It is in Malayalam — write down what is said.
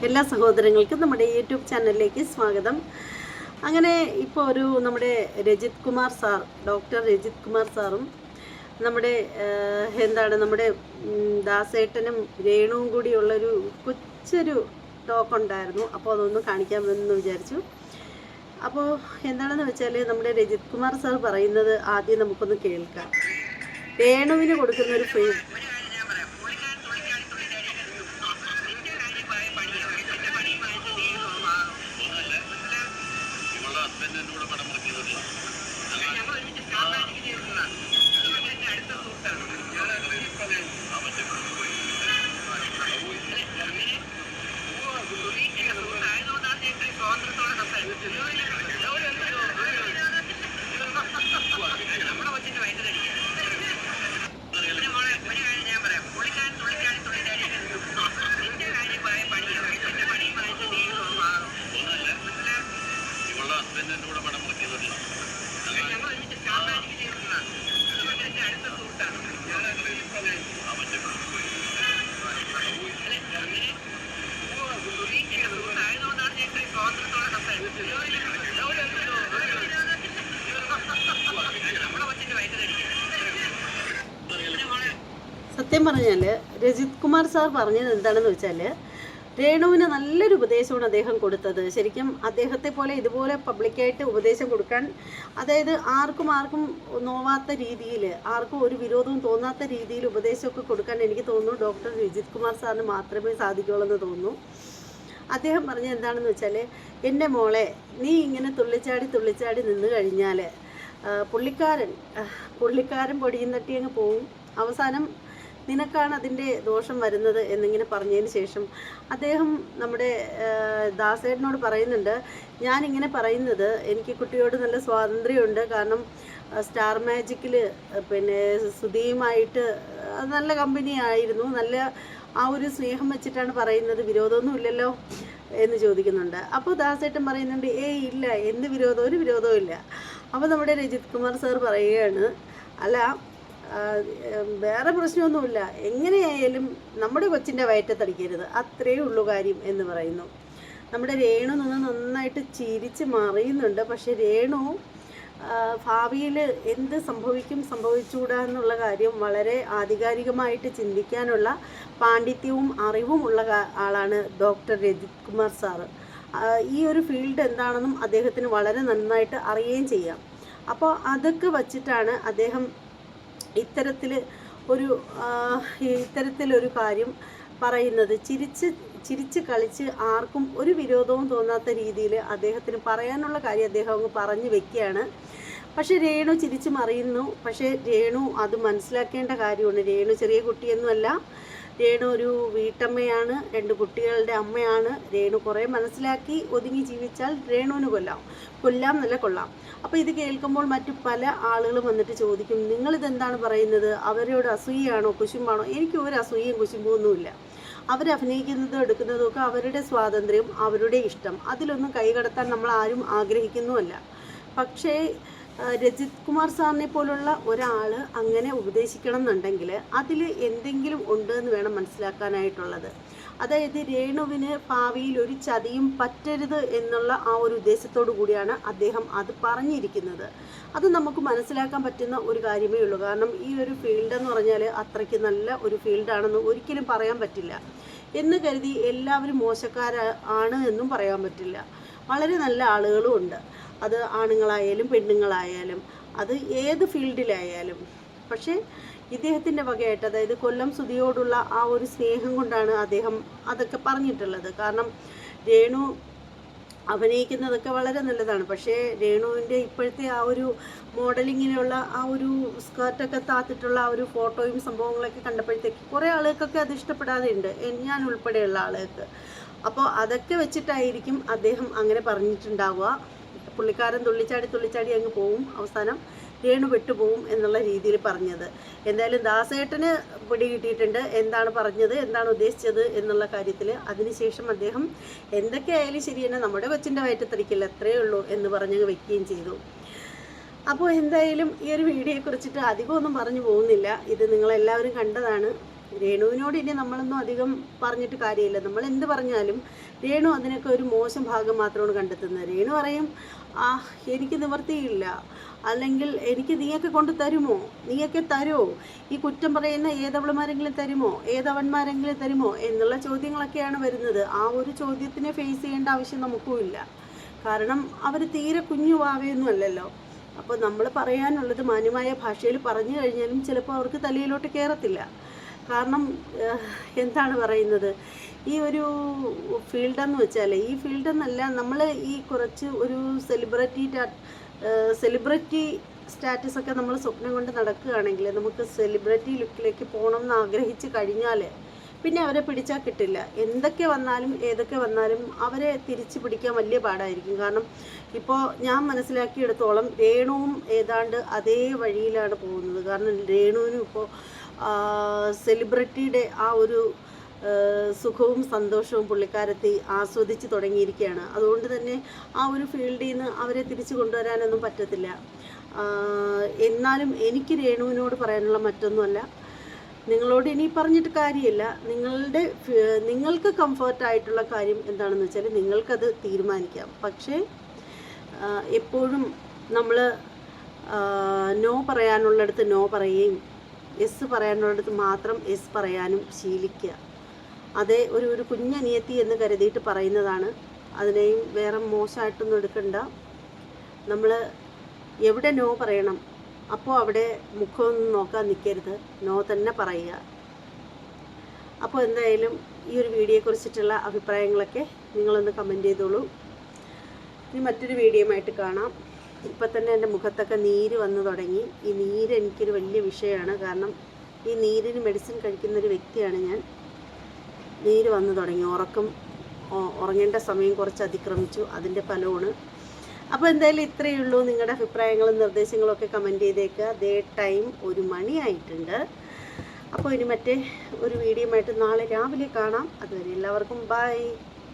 എല്ലാ സഹോദരങ്ങൾക്കും നമ്മുടെ യൂട്യൂബ് ചാനലിലേക്ക് സ്വാഗതം. അങ്ങനെ ഇപ്പോൾ നമ്മുടെ രജിത് കുമാർ സാർ, ഡോക്ടർ രജിത് കുമാർ സാറും നമ്മുടെ നമ്മുടെ ദാസേട്ടനും രേണുവും കൂടിയുള്ളൊരു കൊച്ചൊരു ടോക്ക് ഉണ്ടായിരുന്നു. അപ്പോൾ അതൊന്ന് കാണിക്കാമെന്ന് വിചാരിച്ചു. അപ്പോൾ എന്താണെന്ന് വെച്ചാൽ നമ്മുടെ രജിത് കുമാർ സാർ പറയുന്നത് ആദ്യം നമുക്കൊന്ന് കേൾക്കാം. രേണുവിന് കൊടുക്കുന്നൊരു ഫ്രീ സത്യം പറഞ്ഞാൽ രജിത് കുമാർ സാർ പറഞ്ഞത് എന്താണെന്ന് വെച്ചാൽ രേണുവിന് നല്ലൊരു ഉപദേശമാണ് അദ്ദേഹം കൊടുത്തത്. ശരിക്കും അദ്ദേഹത്തെ പോലെ ഇതുപോലെ പബ്ലിക്കായിട്ട് ഉപദേശം കൊടുക്കാൻ, അതായത് ആർക്കും നോവാത്ത രീതിയിൽ, ആർക്കും ഒരു വിരോധവും തോന്നാത്ത രീതിയിൽ ഉപദേശമൊക്കെ കൊടുക്കാൻ എനിക്ക് തോന്നുന്നു ഡോക്ടർ രജിത് കുമാർ സാറിന് മാത്രമേ സാധിക്കുകയുള്ളൂ എന്ന് തോന്നുന്നു. അദ്ദേഹം പറഞ്ഞ എന്താണെന്ന് വെച്ചാൽ, എൻ്റെ മോളെ, നീ ഇങ്ങനെ തുള്ളിച്ചാടി നിന്ന് കഴിഞ്ഞാൽ പുള്ളിക്കാരൻ പൊടിയും തട്ടി അങ്ങ് പോവും, അവസാനം നിനക്കാണ് അതിൻ്റെ ദോഷം വരുന്നത് എന്നിങ്ങനെ പറഞ്ഞതിന് ശേഷം അദ്ദേഹം നമ്മുടെ ദാസേട്ടനോട് പറയുന്നുണ്ട്, ഞാനിങ്ങനെ പറയുന്നത് എനിക്ക് കുട്ടിയോട് നല്ല സ്വാതന്ത്ര്യമുണ്ട്. കാരണം സ്റ്റാർ മാജിക്കിൽ സുധിയുമായിട്ട് നല്ല കമ്പനി ആയിരുന്നു, നല്ല ആ ഒരു സ്നേഹം വെച്ചിട്ടാണ് പറയുന്നത്, വിരോധമൊന്നും ഇല്ലല്ലോ എന്ന് ചോദിക്കുന്നുണ്ട്. അപ്പോൾ ദാസേട്ടൻ പറയുന്നുണ്ട്, ഇല്ല, എന്ത് വിരോധം, ഒരു വിരോധവും ഇല്ല. അപ്പോൾ നമ്മുടെ രജിത് കുമാർ സാർ പറയുകയാണ്, അല്ല വേറെ പ്രശ്നമൊന്നുമില്ല, എങ്ങനെയായാലും നമ്മുടെ കൊച്ചിൻ്റെ വയറ്റത്തടിക്കരുത്, അത്രയേ ഉള്ളൂ കാര്യം എന്ന് പറയുന്നു. നമ്മുടെ രേണു നന്നായിട്ട് ചിരിച്ച് മറിയുന്നുണ്ട്. പക്ഷെ രേണു ഭാവിയിൽ എന്ത് സംഭവിച്ചുകൂടാ എന്നുള്ള കാര്യം വളരെ ആധികാരികമായിട്ട് ചിന്തിക്കാനുള്ള പാണ്ഡിത്യവും അറിവും ഉള്ള ആളാണ് ഡോക്ടർ രജിത് കുമാർ സാറ്. ഈ ഒരു ഫീൽഡ് എന്താണെന്നും അദ്ദേഹത്തിന് വളരെ നന്നായിട്ട് അറിയുകയും ചെയ്യാം. അപ്പോൾ അതൊക്കെ വച്ചിട്ടാണ് അദ്ദേഹം ഇത്തരത്തിലൊരു കാര്യം പറയുന്നത്. ചിരിച്ച് കളിച്ച് ആർക്കും ഒരു വിരോധവും തോന്നാത്ത രീതിയിൽ അദ്ദേഹത്തിന് പറയാനുള്ള കാര്യം അദ്ദേഹം അങ്ങ് പറഞ്ഞു വെക്കുകയാണ്. പക്ഷേ രേണു ചിരിച്ച് മറിയുന്നു. പക്ഷേ രേണു അത് മനസ്സിലാക്കേണ്ട കാര്യമാണ്. രേണു ചെറിയ കുട്ടിയൊന്നുമല്ല, രേണു ഒരു വീട്ടമ്മയാണ്, 2 കുട്ടികളുടെ അമ്മയാണ്. രേണു കുറേ മനസ്സിലാക്കി ഒതുങ്ങി ജീവിച്ചാൽ രേണുവിന് കൊല്ലാം നല്ല കൊള്ളാം. അപ്പോൾ ഇത് കേൾക്കുമ്പോൾ മറ്റു പല ആളുകളും വന്നിട്ട് ചോദിക്കും, നിങ്ങളിതെന്താണ് പറയുന്നത്, അവരോട് അസൂയാണോ കുശുമ്പാണോ? എനിക്ക് ഒരു അസൂയയും കുശുമ്പൊന്നുമില്ല. അവരഭിനയിക്കുന്നതും എടുക്കുന്നതും ഒക്കെ അവരുടെ സ്വാതന്ത്ര്യം, അവരുടെ ഇഷ്ടം, അതിലൊന്നും കൈകടത്താൻ നമ്മൾ ആരും ആഗ്രഹിക്കുന്നുമല്ല. പക്ഷേ രജിത് കുമാർ സാറിനെ പോലുള്ള ഒരാൾ അങ്ങനെ ഉപദേശിക്കണം എന്നുണ്ടെങ്കിൽ അതിൽ എന്തെങ്കിലും ഉണ്ട് എന്ന് വേണം മനസ്സിലാക്കാനായിട്ടുള്ളത്. അതായത് രേണുവിന് ഭാവിയിൽ ഒരു ചതിയും പറ്റരുത് എന്നുള്ള ആ ഒരു ഉദ്ദേശത്തോടു കൂടിയാണ് അദ്ദേഹം അത് പറഞ്ഞിരിക്കുന്നത്. അത് നമുക്ക് മനസ്സിലാക്കാൻ പറ്റുന്ന ഒരു കാര്യമേ ഉള്ളൂ. കാരണം ഈ ഒരു ഫീൽഡ് എന്ന് പറഞ്ഞാൽ അത്രയ്ക്ക് നല്ല ഒരു ഫീൽഡാണെന്ന് ഒരിക്കലും പറയാൻ പറ്റില്ല. എന്ന് കരുതി എല്ലാവരും മോശക്കാരാണ് എന്നും പറയാൻ പറ്റില്ല. വളരെ നല്ല ആളുകളും ഉണ്ട്, അത് ആണുങ്ങളായാലും പെണ്ണുങ്ങളായാലും, അത് ഏത് ഫീൽഡിലായാലും. പക്ഷേ ഇദ്ദേഹത്തിൻ്റെ വകയായിട്ട്, അതായത് കൊല്ലം സുധിയോടുള്ള ആ ഒരു സ്നേഹം കൊണ്ടാണ് അദ്ദേഹം അതൊക്കെ പറഞ്ഞിട്ടുള്ളത്. കാരണം രേണു അഭിനയിക്കുന്നതൊക്കെ വളരെ നല്ലതാണ്. പക്ഷേ രേണുവിൻ്റെ ഇപ്പോഴത്തെ ആ ഒരു മോഡലിങ്ങിനുള്ള ആ ഒരു സ്കേർട്ടൊക്കെ താത്തിട്ടുള്ള ആ ഒരു ഫോട്ടോയും സംഭവങ്ങളൊക്കെ കണ്ടപ്പോഴത്തേക്ക് കുറേ ആളുകൾക്കൊക്കെ അത് ഇഷ്ടപ്പെടാതെ ഉണ്ട്, ഞാൻ ഉൾപ്പെടെയുള്ള ആളുകൾക്ക്. അപ്പോൾ അതൊക്കെ വെച്ചിട്ടായിരിക്കും അദ്ദേഹം അങ്ങനെ പറഞ്ഞിട്ടുണ്ടാവുക. പുള്ളിക്കാരൻ തുള്ളിച്ചാടി അങ്ങ് പോവും, അവസാനം രേണു വിട്ടുപോകും എന്നുള്ള രീതിയിൽ പറഞ്ഞത്. എന്തായാലും ദാസേട്ടന് പിടി കിട്ടിയിട്ടുണ്ട്, എന്താണ് പറഞ്ഞത്, എന്താണ് ഉദ്ദേശിച്ചത് എന്നുള്ള കാര്യത്തിൽ. അതിനുശേഷം അദ്ദേഹം എന്തൊക്കെയായാലും ശരി തന്നെ, നമ്മുടെ കൊച്ചിൻ്റെ വയറ്റത്തടിക്കില്ല, അത്രയേ ഉള്ളൂ എന്ന് പറഞ്ഞ് വെക്കുകയും ചെയ്തു. അപ്പോൾ എന്തായാലും ഈ ഒരു വീഡിയോയെക്കുറിച്ചിട്ട് അധികമൊന്നും പറഞ്ഞു പോകുന്നില്ല. ഇത് നിങ്ങളെല്ലാവരും കണ്ടതാണ്. രേണുവിനോട് ഇനി നമ്മളൊന്നും അധികം പറഞ്ഞിട്ട് കാര്യമില്ല. നമ്മൾ എന്ത് പറഞ്ഞാലും രേണു അതിനൊക്കെ ഒരു മോശം ഭാഗം മാത്രമാണ് കണ്ടെത്തുന്നത്. രേണു പറയും, എനിക്ക് നിവർത്തിയില്ല, അല്ലെങ്കിൽ എനിക്ക് നീയൊക്കെ കൊണ്ട് തരുമോ, നീയൊക്കെ തരുമോ, ഈ കുറ്റം പറയുന്ന ഏതവളുമാരെങ്കിലും തരുമോ, ഏതവന്മാരെങ്കിലും തരുമോ എന്നുള്ള ചോദ്യങ്ങളൊക്കെയാണ് വരുന്നത്. ആ ഒരു ചോദ്യത്തിനെ ഫേസ് ചെയ്യേണ്ട ആവശ്യം നമുക്കുമില്ല. കാരണം അവർ തീരെ കുഞ്ഞു വാവയൊന്നും അല്ലല്ലോ. അപ്പോൾ നമ്മൾ പറയാനുള്ളത് മാന്യമായ ഭാഷയിൽ പറഞ്ഞു കഴിഞ്ഞാലും ചിലപ്പോൾ അവർക്ക് തലയിലോട്ട് കയറത്തില്ല. കാരണം എന്താണ് പറയുന്നത്, ഈ ഒരു ഫീൽഡെന്ന് വെച്ചാൽ, ഈ ഫീൽഡെന്നല്ല, നമ്മൾ ഈ കുറച്ച് ഒരു സെലിബ്രിറ്റി സ്റ്റാറ്റസ് ഒക്കെ നമ്മൾ സ്വപ്നം കൊണ്ട് നടക്കുകയാണെങ്കിൽ, നമുക്ക് സെലിബ്രിറ്റി ലുക്കിലേക്ക് പോകണം എന്ന് ആഗ്രഹിച്ച് കഴിഞ്ഞാൽ പിന്നെ അവരെ പിടിച്ചാൽ കിട്ടില്ല. എന്തൊക്കെ വന്നാലും ഏതൊക്കെ വന്നാലും അവരെ തിരിച്ചു പിടിക്കാൻ വലിയ പാടായിരിക്കും. കാരണം ഇപ്പോൾ ഞാൻ മനസ്സിലാക്കിയെടുത്തോളം രേണുവും ഏതാണ്ട് അതേ വഴിയിലാണ് പോകുന്നത്. കാരണം രേണുവിനും ഇപ്പോൾ സെലിബ്രിറ്റിയുടെ ആ ഒരു സുഖവും സന്തോഷവും പുള്ളിക്കാരത്തി ആസ്വദിച്ച് തുടങ്ങിയിരിക്കുകയാണ്. അതുകൊണ്ട് തന്നെ ആ ഒരു ഫീൽഡിൽ നിന്ന് അവരെ തിരിച്ചു കൊണ്ടുവരാനൊന്നും പറ്റത്തില്ല. എന്നാലും എനിക്ക് രേണുവിനോട് പറയാനുള്ള മറ്റൊന്നുമല്ല, നിങ്ങളോട് ഇനി പറഞ്ഞിട്ട് കാര്യമില്ല. നിങ്ങൾക്ക് കംഫർട്ടായിട്ടുള്ള കാര്യം എന്താണെന്ന് വെച്ചാൽ നിങ്ങൾക്കത് തീരുമാനിക്കാം. പക്ഷേ എപ്പോഴും നമ്മൾ നോ പറയാനുള്ളിടത്ത് നോ പറയുകയും എസ് പറയാനുള്ളിടത്ത് മാത്രം എസ് പറയാനും ശീലിക്കുക. അതേ ഒരു കുഞ്ഞനിയത്തി എന്ന് കരുതിയിട്ട് പറയുന്നതാണ്. അതിനെയും വേറെ മോശമായിട്ടൊന്നും എടുക്കണ്ട. നമ്മൾ എവിടെ നോ പറയണം അപ്പോൾ അവിടെ മുഖമൊന്നും നോക്കാൻ നിൽക്കരുത്, നോ തന്നെ പറയുക. അപ്പോൾ എന്തായാലും ഈ ഒരു വീഡിയോയെക്കുറിച്ചിട്ടുള്ള അഭിപ്രായങ്ങളൊക്കെ നിങ്ങളൊന്ന് കമൻറ്റ് ചെയ്തോളൂ. ഇനി മറ്റൊരു വീഡിയോയുമായിട്ട് കാണാം. ഇപ്പം തന്നെ എൻ്റെ മുഖത്തൊക്കെ നീര് വന്നു തുടങ്ങി. ഈ നീര് എനിക്കൊരു വലിയ വിഷയമാണ്. കാരണം ഈ നീരിന് മെഡിസിൻ കഴിക്കുന്നൊരു വ്യക്തിയാണ് ഞാൻ. നീര് വന്നു തുടങ്ങി, ഉറങ്ങേണ്ട സമയം കുറച്ച് അതിക്രമിച്ചു, അതിൻ്റെ ഫലമാണ്. അപ്പോൾ എന്തായാലും ഇത്രയേ ഉള്ളൂ. നിങ്ങളുടെ അഭിപ്രായങ്ങളും നിർദ്ദേശങ്ങളും ഒക്കെ കമൻറ്റ് ചെയ്തേക്കുക. അതേ ടൈം 1 മണിയായിട്ടുണ്ട്. അപ്പോൾ ഇനി മറ്റേ ഒരു വീഡിയോയുമായിട്ട് നാളെ രാവിലെ കാണാം. അതുവരെ എല്ലാവർക്കും ബൈ.